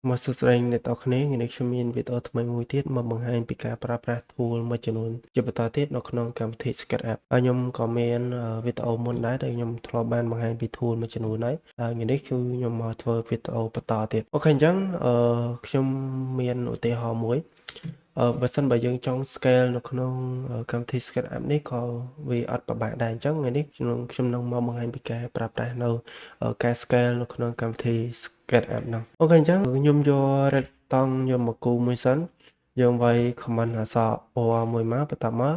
មកសួស្តីអ្នកទាំងអស់គ្នាថ្ងៃនេះខ្ញុំមានវីដេអូថ្មីមួយទៀតមកបង្ហាញពីការប្រើប្រាស់ tool មួយចំនួនជាបន្តទៀតនៅក្នុងកម្មវិធី SketchUp ហើយខ្ញុំក៏មានវីដេអូមុនដែរដែលខ្ញុំធ្លាប់បានបង្ហាញពី tool មួយចំនួនហើយថ្ងៃនេះគឺខ្ញុំមកធ្វើវីដេអូបន្តទៀតអូខេអញ្ចឹងខ្ញុំមានឧទាហរណ៍មួយបើសិនបើយើងចង់ scale នៅក្នុងកម្មវិធី SketchUp នេះក៏វាអត់ពិបាកដែរអញ្ចឹងថ្ងៃនេះខ្ញុំនឹងមកបង្ហាញពីការប្រើប្រាស់នៅការ scale នៅក្នុងកម្មវិធី SketchUp ហ្នឹងអូខេអញ្ចឹងខ្ញុំយក red តង់យកមកគូមួយសិនយើងវាយ comment អក្សរ O មួយមកបន្តមក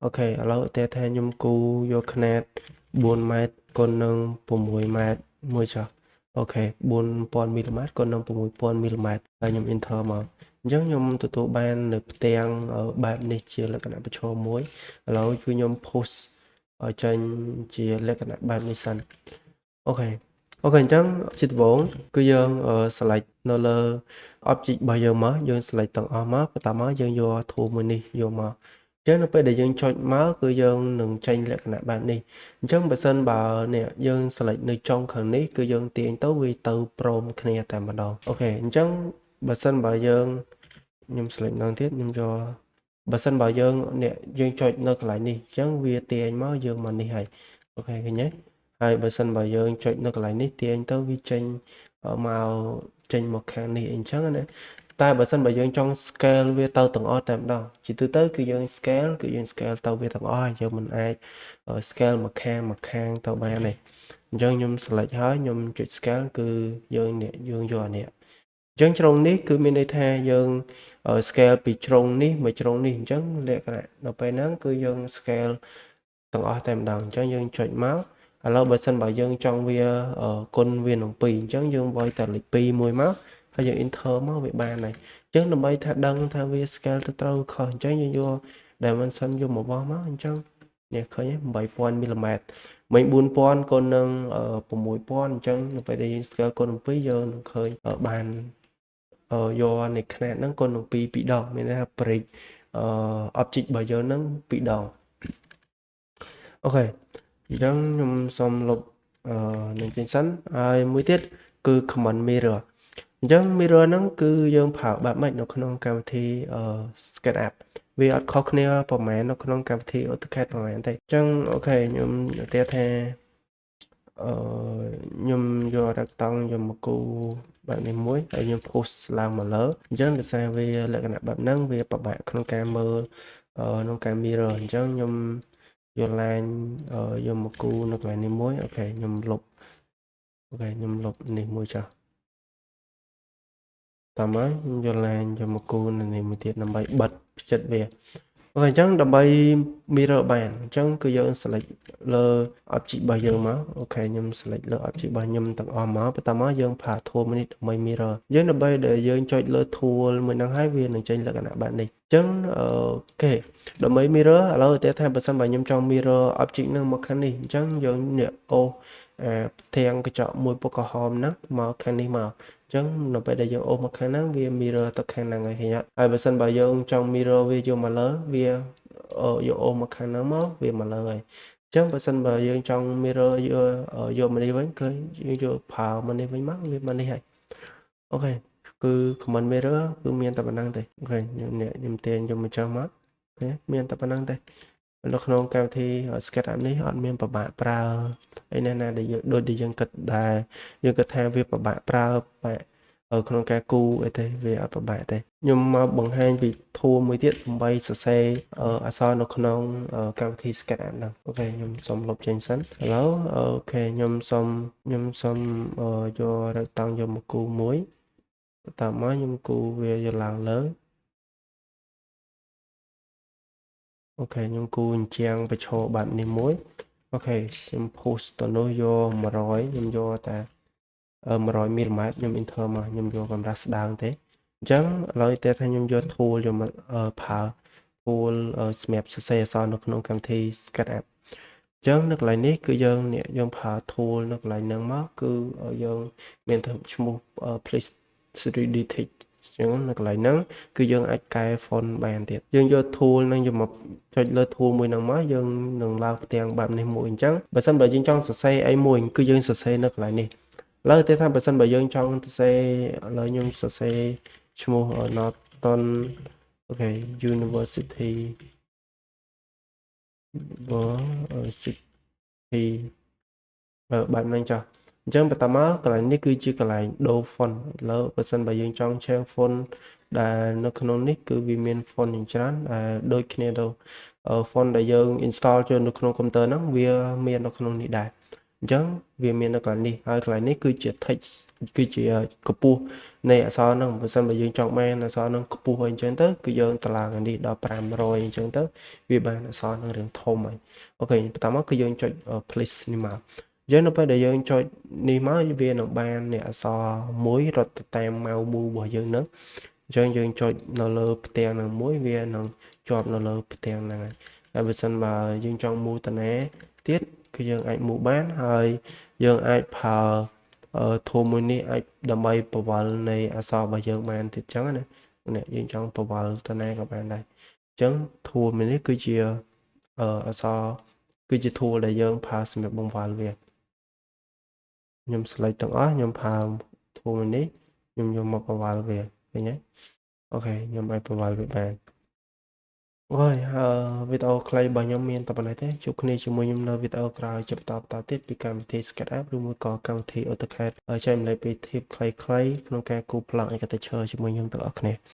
អូខេឥឡូវតែថាខ្ញុំគូយកຂະຫນាត4ម៉ែត្រគុណនឹង6ម៉ែត្រមួយចុះអូខេ4000មីលីម៉ែត្រគុណនឹង6000មីលីម៉ែត្រហើយខ្ញុំ enter មកអញ្ចឹងខ្ញុំទទួលបាននៅផ្ទាំងបែបនេះជាលក្ខណៈប្រឈមមួយឥឡូវគឺខ្ញុំ push ឲ្យចេញជាលក្ខណៈបែបនេះសិនអូខេអញ្ចឹងជាដំបូងគឺយើង select នៅលើ object របស់យើងមកយើង select ទាំងអស់មកបន្តមកយើងយក tool មួយនេះយកមកអញ្ចឹងនៅពេលដែលយើងចុចមកគឺយើងនឹងចេញលក្ខណៈបែបនេះអញ្ចឹងបើសិនបើនេះយើង select នៅចុងខាងនេះគឺយើងទាញទៅវាទៅព្រមគ្នាតែម្ដងអូខេអញ្ចឹងបើសិនបើយើងខ្ញុំ select ម្ដងទៀតខ្ញុំយកបើសិនបើយើងនេះយើងចុចនៅកន្លែងនេះអញ្ចឹងវាទាញមកយើងមកនេះហើយអូខេឃើញទេហើយបើសិនបើយើងចុចនៅកន្លែងនេះទាញទៅវាចេញមកខាងនេះអញ្ចឹងណាតែបើសិនបើយើងចង់ scale វាទៅទាំងអស់តែម្ដងជាទូទៅគឺយើង scale ទៅវាទាំងអស់ហើយយើងមិនអាច scale មួយខាងទៅបានទេអញ្ចឹងខ្ញុំ select ហើយខ្ញុំចុច scale គឺយើងយកអានេះអញ្ចឹងជ្រុងនេះគឺមានន័យថាយើង scale ពីជ្រុងនេះមកជ្រុងនេះអញ្ចឹងលក្ខណៈដល់ពេលហ្នឹងគឺយើង scale ទាំងអស់តែម្ដងអញ្ចឹងយើងចុចមកឥឡូវបើសិនបើយើងចង់វាគុណវានឹង2អញ្ចឹងយើងវាយតែលេខ2មួយមកហើយយើង enter មកវាបានហើយអញ្ចឹងដើម្បីថាដឹងថាវា scale ទៅត្រូវខុសអញ្ចឹងយើងយក dimension យកមកបោះមកអញ្ចឹងនេះឃើញទេ8000មីលីម៉ែត្រមិញ4000គុណនឹង6000អញ្ចឹងនៅពេលដែលយើង scale គុណនឹង2យើងនឹងឃើញបានយកនៃຂະຫນាតហ្នឹងគុណនឹង2ពីរដងមានន័យថា break object របស់យើងហ្នឹងពីរដងអូខេអញ្ចឹងខ្ញុំសូមលុបនឹងចេញសិនហើយមួយទៀតគឺ command mirror អញ្ចឹង mirror ហ្នឹងគឺយើងប្រើបែបម៉េចនៅក្នុងកម្មវិធី SketchUp វាអត់ខុសគ្នាប្រហែលនៅក្នុងកម្មវិធី AutoCAD ប្រហែលទេអញ្ចឹងអូខេខ្ញុំនិយាយថាខ្ញុំយក rectangle យកមកគូបែបនេះមួយហើយខ្ញុំ push ឡើងមកលើអញ្ចឹងដោយសារវាលក្ខណៈបែបហ្នឹងវាពិបាកក្នុងការមើលក្នុងការ mirror អញ្ចឹងខ្ញុំយក line យកមកគូនៅកន្លែងនេះមួយអូខេខ្ញុំលុបនេះមួយចុះតាមហើយខ្ញុំយក line យកមកគូនៅនេះមួយទៀតដើម្បីបិទផ្ចិតវាអូខេអញ្ចឹងដើម្បី mirror បានអញ្ចឹងគឺយើង select លើ object របស់យើងមកអូខេខ្ញុំ select លើ object របស់ខ្ញុំទាំងអស់មកបន្តមកយើងប្រើ tool មួយនេះដើម្បី mirror យើងដើម្បីដែលយើងចុចលើ tool មួយហ្នឹងហើយវានឹងចេញលក្ខណៈបែបនេះអញ្ចឹងអូខេដើម្បី mirror ឥឡូវតែថាបើសិនបើខ្ញុំចង់ mirror object ហ្នឹងមកខាងនេះអញ្ចឹងយើងនេះអូផ្ទាំងកញ្ចក់មួយពណ៌ក្រហមហ្នឹងមកខាងនេះមកអញ្ចឹងនៅពេលដែលយើងអូសមកខាងហ្នឹងវា mirror ទៅខាងហ្នឹងហើយឃើញអត់ហើយបើសិនបើយើងចង់ mirror វាយកមកលើវាយកអូសមកខាងហ្នឹងមកវាមកលើហើយអញ្ចឹងបើសិនបើយើងចង់ mirror យកមកនេះវិញគឺយើងយកប្រើមកនេះវិញមកវាមកនេះហើយអូខេគឺ command mirror គឺមានតែប៉ុណ្ណឹងទេអូខេខ្ញុំទាញយកមកចុះមកអូខេមានតែប៉ុណ្ណឹងទេនៅក្នុងកម្មវិធី SketchUp នេះអត់មានពិបាកប្រើអីណាដែលយើងដូចដែលយើងគិតដែរយើងគិតថាវាពិបាកប្រើបាក់ក្នុងការគូអីទេវាអត់ពិបាកទេខ្ញុំមកបង្ហាញពី tool មួយទៀតដើម្បីសរសេរអក្សរនៅក្នុងកម្មវិធី SketchUp ហ្នឹងអូខេខ្ញុំសូមលុបចេញសិនឥឡូវអូខេខ្ញុំសូមយក rectangle យកមកគូមួយបន្តមកខ្ញុំគូវាយកឡើងលើអូខេខ្ញុំគូអញ្ចាំងប្រឈរបែបនេះមួយអូខេខ្ញុំ push ទៅនោះយក100ខ្ញុំយកតែ100មីលីម៉ែត្រខ្ញុំ enter មកខ្ញុំយកកម្រាស់ស្ដើងទេអញ្ចឹងឥឡូវតែថាខ្ញុំយក tool យកមកប្រើ tool សម្រាប់សរសេរអក្សរនៅក្នុងកម្មវិធី SketchUp អញ្ចឹងនៅកន្លែងនេះគឺយើងប្រើ tool នៅកន្លែងហ្នឹងមកគឺយើងមានឈ្មោះ place 3D text អញ្ចឹងនៅកន្លែងហ្នឹងគឺយើងអាចកែ font បានទៀតយើងយក tool ហ្នឹងយកមកចុចលើ tool មួយហ្នឹងមកយើងនឹងឡើងផ្ទាំងបែបនេះមួយអញ្ចឹងបើសិនបើយើងចង់សរសេរអីមួយគឺយើងសរសេរនៅកន្លែងនេះ ឡើយទេថាបើសិនបើយើងចង់សរសេរឥឡូវខ្ញុំសរសេរឈ្មោះ Norton អូខេ University University បែបហ្នឹងចាស់អញ្ចឹងបន្តមកកន្លែងនេះគឺជាកន្លែងដូរ font ឥឡូវបើសិនបើយើងចង់ change font ដែលនៅក្នុងនេះគឺវាមាន font ជាច្រើនដែលដូចគ្នាទៅfont ដែលយើង install ចូលនៅក្នុងកុំព្យូទ័រហ្នឹងវាមាននៅក្នុងនេះដែរអញ្ចឹងវាមាននៅកន្លែងនេះហើយកន្លែងនេះគឺជា text គឺជាកម្ពស់នៃអក្សរហ្នឹងបើសិនបើយើងចង់បានអក្សរហ្នឹងខ្ពស់អីអញ្ចឹងទៅគឺយើងតម្លើងអានេះដល់500អញ្ចឹងទៅវាបានអក្សរហ្នឹងរាងធំហើយអូខេបន្តមកគឺយើងចុច place នេះមកយើងនៅពេលដែលយើងចុចនេះមកវានឹងបានអ្នកអក្សរមួយរត់ទៅតាម mouse មូរបស់យើងហ្នឹងអញ្ចឹងយើងចុចនៅលើផ្ទាំងហ្នឹងមួយវានឹងជាប់នៅលើផ្ទាំងហ្នឹងហើយបើសិនបើយើងចង់មូតាណាទៀតគឺយើងអាចមូបានហើយយើងអាចប្រើធូលមួយនេះអាចដើម្បីបង្វិលនៃអក្សររបស់យើងបានទៀតអញ្ចឹងណានេះយើងចង់បង្វិលតាណាក៏បានដែរអញ្ចឹងធូលមួយនេះគឺជាអក្សរគឺជា tool ដែលយើងប្រើសម្រាប់បង្វិលវាខ្ញុំ select ទាំងអស់ខ្ញុំប្រើ tool នេះខ្ញុំយកមកបង្វិលវាឃើញទេអូខេខ្ញុំអាចបង្វិលវាបានអូយវីដេអូខ្លីរបស់ខ្ញុំមានតែប៉ុណ្ណេះទេជួបគ្នាជាមួយខ្ញុំនៅវីដេអូក្រោយជាបន្តទៀតពីកម្មវិធី SketchUp ឬមួយក៏កម្មវិធី AutoCAD ចែករំលែកពី tip ខ្លីៗក្នុងការគូរប្លង់ឯកទេសជាមួយខ្ញុំទាំងអស់គ្នា